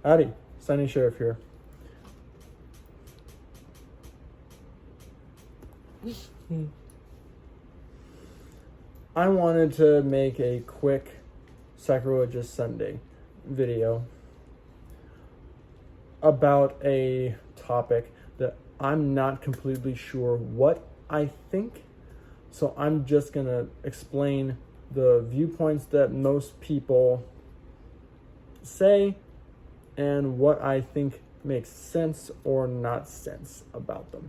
Howdy, Sunny Sheriff here. I wanted to make a quick Sacrilegious Sunday video about a topic that I'm not completely sure what I think. So I'm just going to explain the viewpoints that most people say and what I think makes sense or not sense about them.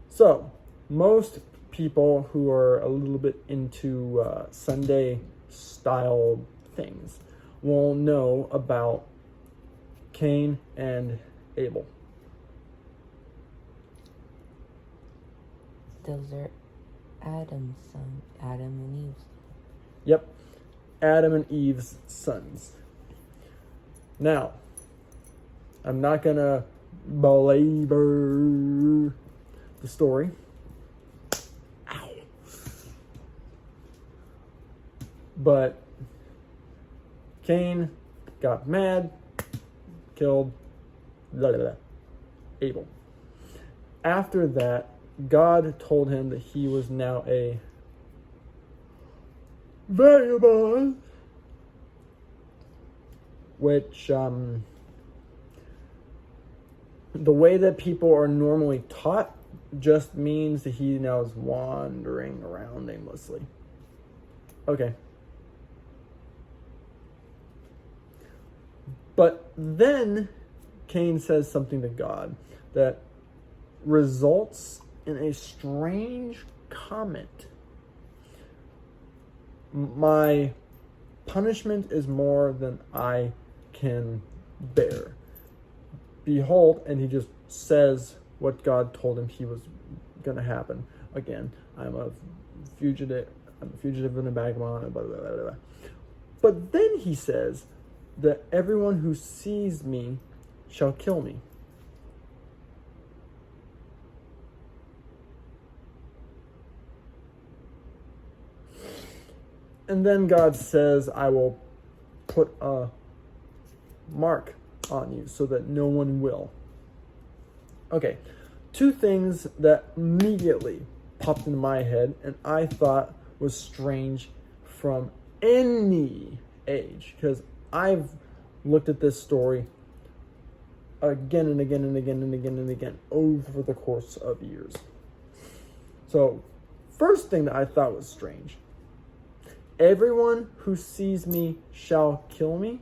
So, most people who are a little bit into Sunday style things will know about Cain and Abel. Those are Adam's son, Adam and Eve's. Yep, Adam and Eve's sons. Now, I'm not gonna belabor the story. Ow. But Cain got mad, killed Abel. After that, God told him that he was now a vagabond, which the way that people are normally taught just means that he now is wandering around aimlessly. Okay. But then Cain says something to God that results in a strange comment. My punishment is more than I can bear. Behold, and he just says what God told him he was going to happen. Again, I'm a fugitive in a vagabond, blah, blah, blah, blah. But then he says that everyone who sees me shall kill me. And then God says, I will put a mark on you so that no one will. Okay, two things that immediately popped into my head and I thought was strange from any age, because I've looked at this story again and again and again and again and again over the course of years. So, first thing that I thought was strange. Everyone who sees me shall kill me.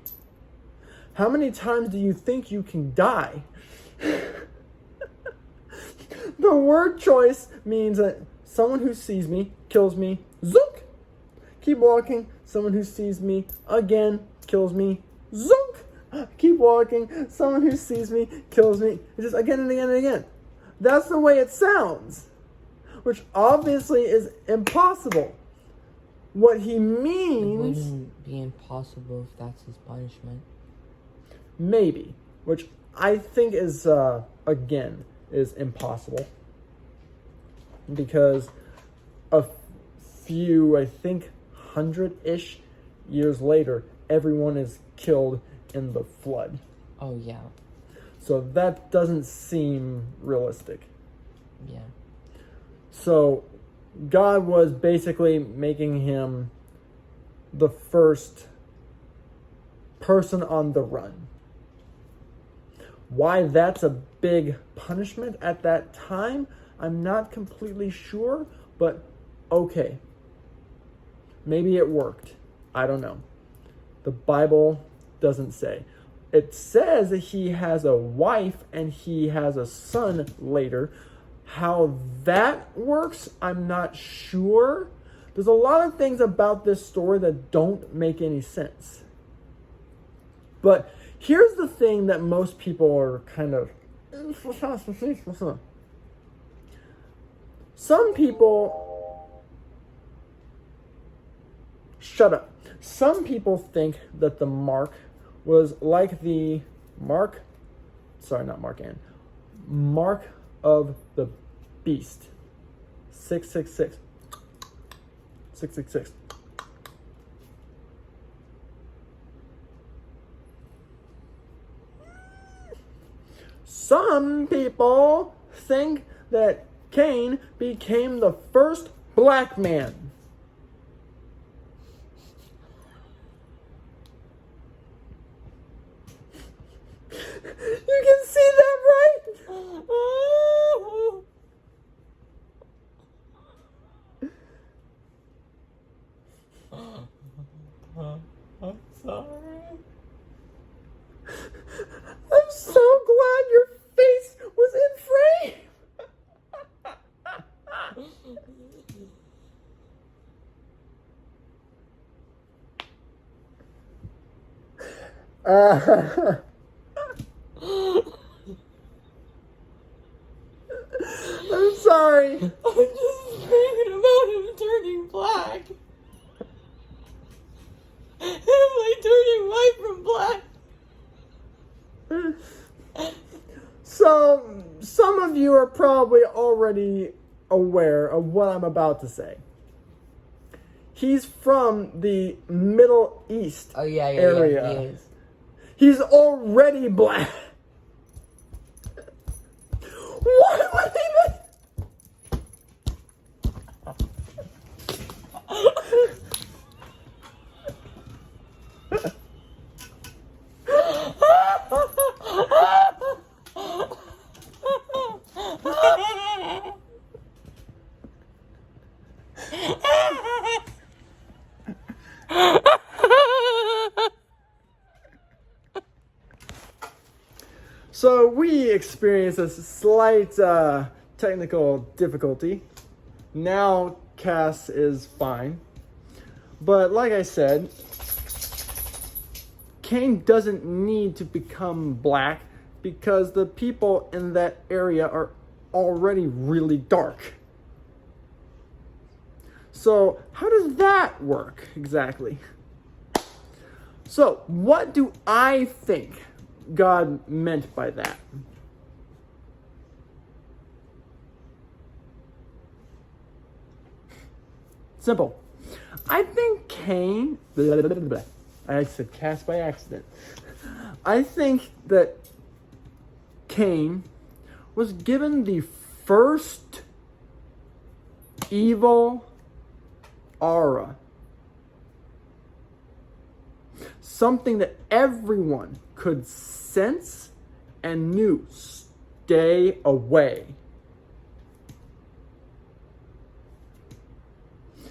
How many times do you think you can die? The word choice means that someone who sees me kills me. Zook! Keep walking. Someone who sees me again kills me. Zook! Keep walking. Someone who sees me kills me. Just again and again and again. That's the way it sounds. Which obviously is impossible. What he means... It wouldn't be impossible if that's his punishment. Maybe. Which I think is, again, is impossible. Because a few, I think, 100-ish years later, everyone is killed in the flood. Oh, yeah. So that doesn't seem realistic. Yeah. So God was basically making him the first person on the run. Why that's a big punishment at that time, I'm not completely sure, but okay. Maybe it worked. I don't know. The Bible doesn't say. It says that he has a wife and he has a son later. How that works, I'm not sure. There's a lot of things about this story that don't make any sense. But here's the thing that most people are kind of... Some people... Shut up. Some people think that the mark was like the mark... Sorry, not Mark Ann. Mark of the beast. 666. 666. Some people think that Cain became the first black man. You can see that, right? I'm sorry. I'm so glad your face was in frame. I'm sorry. I'm just thinking about him turning black. Him like turning white from black. So, some of you are probably already aware of what I'm about to say. He's from the Middle East area. Yeah, he is. He's already black. Why would he So we experienced a slight technical difficulty. Now Cass is fine. But like I said, Cain doesn't need to become black because the people in that area are already really dark. So how does that work exactly? So what do I think God meant by that? Simple. I think Cain, I said cast by accident. I think that Cain was given the first evil aura. Something that everyone could sense and knew. Stay away.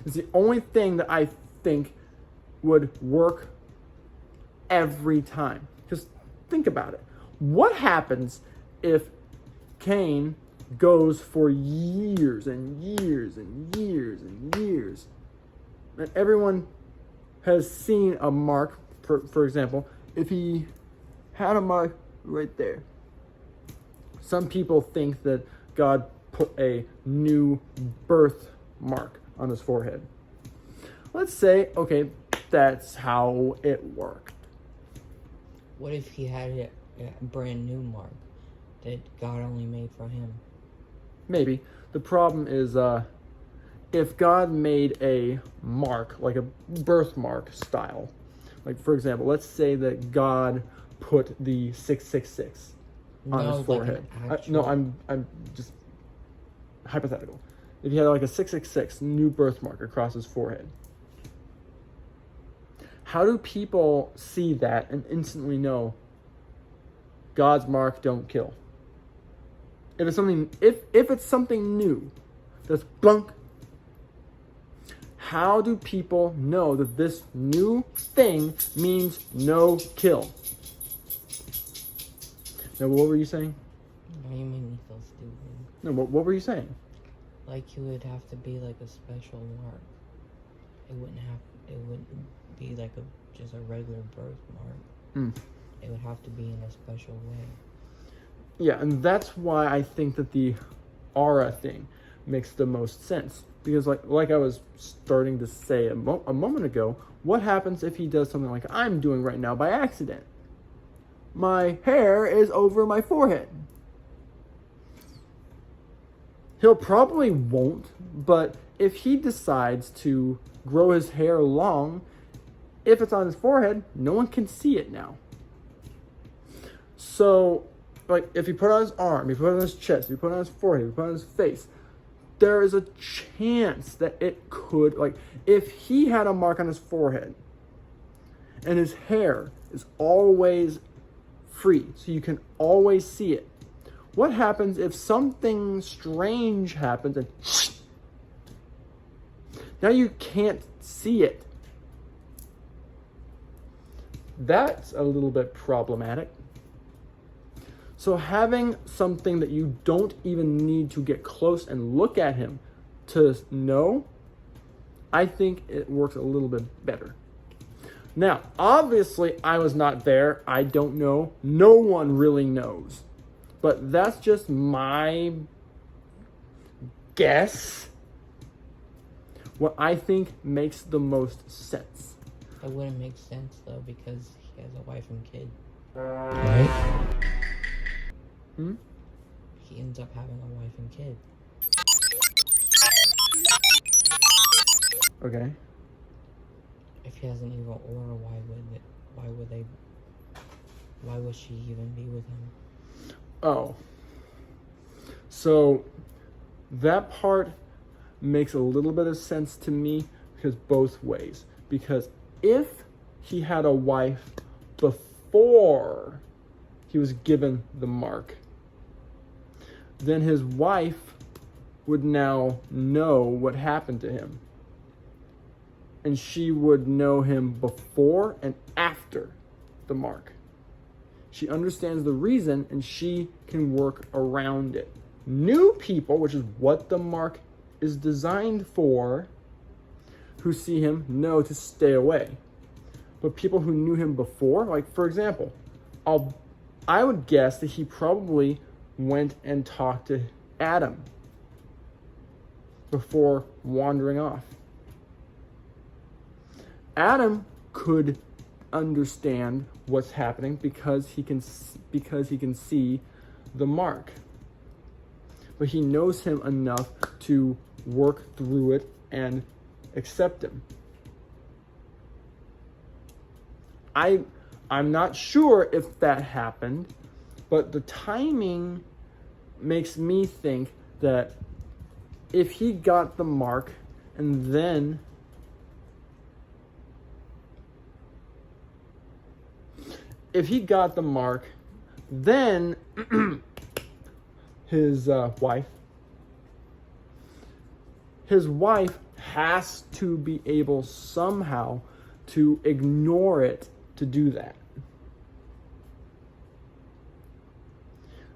It's the only thing that I think would work every time. Because think about it. What happens if Cain goes for years and years and years and years? And everyone has seen a mark, for example, if he had a mark right there. Some people think that God put a new birthmark on his forehead. Let's say, okay, that's how it worked. What if he had a brand new mark that God only made for him? Maybe. The problem is, if God made a mark, like a birthmark style, like for example, let's say that God put the 666 on his forehead. I'm just hypothetical. If he had like a 666 new birthmark across his forehead, how do people see that and instantly know God's mark don't kill? If it's something new that's blunk, how do people know that this new thing means no kill? Now, what were you saying? Now you made me feel stupid. No, what were you saying? Like it would have to be like a special mark. It wouldn't be like just a regular birthmark. It would have to be in a special way. Yeah, and that's why I think that the aura thing makes the most sense. Because like I was starting to say a moment ago, what happens if he does something like I'm doing right now by accident? My hair is over my forehead. He'll probably won't, but if he decides to grow his hair long, if it's on his forehead, no one can see it now. So, like, if you put it on his arm, you put it on his chest, you put it on his forehead, you put it on his face, there is a chance that it could, like, if he had a mark on his forehead and his hair is always free, so you can always see it, what happens if something strange happens and now you can't see it? That's a little bit problematic. So having something that you don't even need to get close and look at him to know, I think it works a little bit better. Now, obviously, I was not there. I don't know. No one really knows. But that's just my guess. What I think makes the most sense. It wouldn't make sense, though, because he has a wife and kid. Right? He ends up having a wife and kid. Okay. If he has an evil aura, why would she even be with him? Oh. So that part makes a little bit of sense to me, because both ways. Because if he had a wife before he was given the mark, then his wife would now know what happened to him. And she would know him before and after the mark. She understands the reason and she can work around it. New people, which is what the mark is designed for, who see him know to stay away. But people who knew him before, like for example, I would guess that he probably went and talked to Adam before wandering off. Adam could understand what's happening because he can see the mark. But he knows him enough to work through it and accept him. I'm not sure if that happened, but the timing makes me think that if he got the mark and then his wife has to be able somehow to ignore it to do that.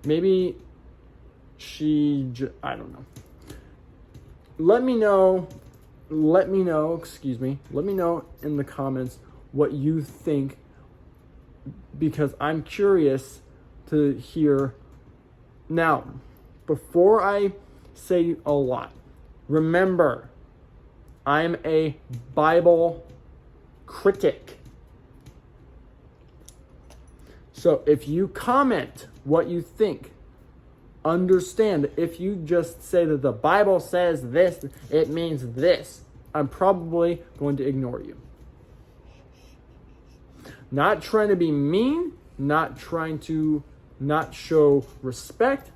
Maybe I don't know. Let me know in the comments what you think, because I'm curious to hear. Now, before I say a lot, remember, I'm a Bible critic. So if you comment what you think, understand that if you just say that the Bible says this, it means this, I'm probably going to ignore you. Not trying to be mean, not trying to not show respect.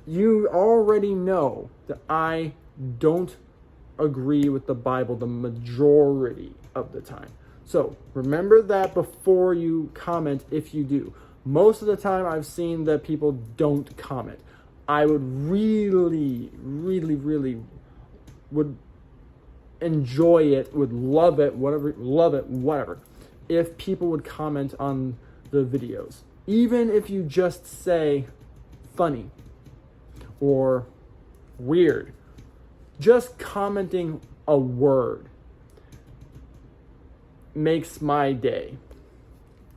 You already know that I don't agree with the Bible the majority of the time. So remember that before you comment, if you do. Most of the time I've seen that people don't comment. I would really, really, really would enjoy it, would love it, whatever, if people would comment on the videos. Even if you just say funny or weird, just commenting a word makes my day.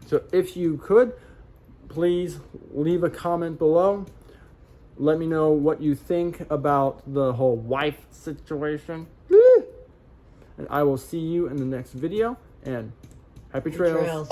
So if you could, please leave a comment below. Let me know what you think about the whole wife situation. And I will see you in the next video, and happy trails.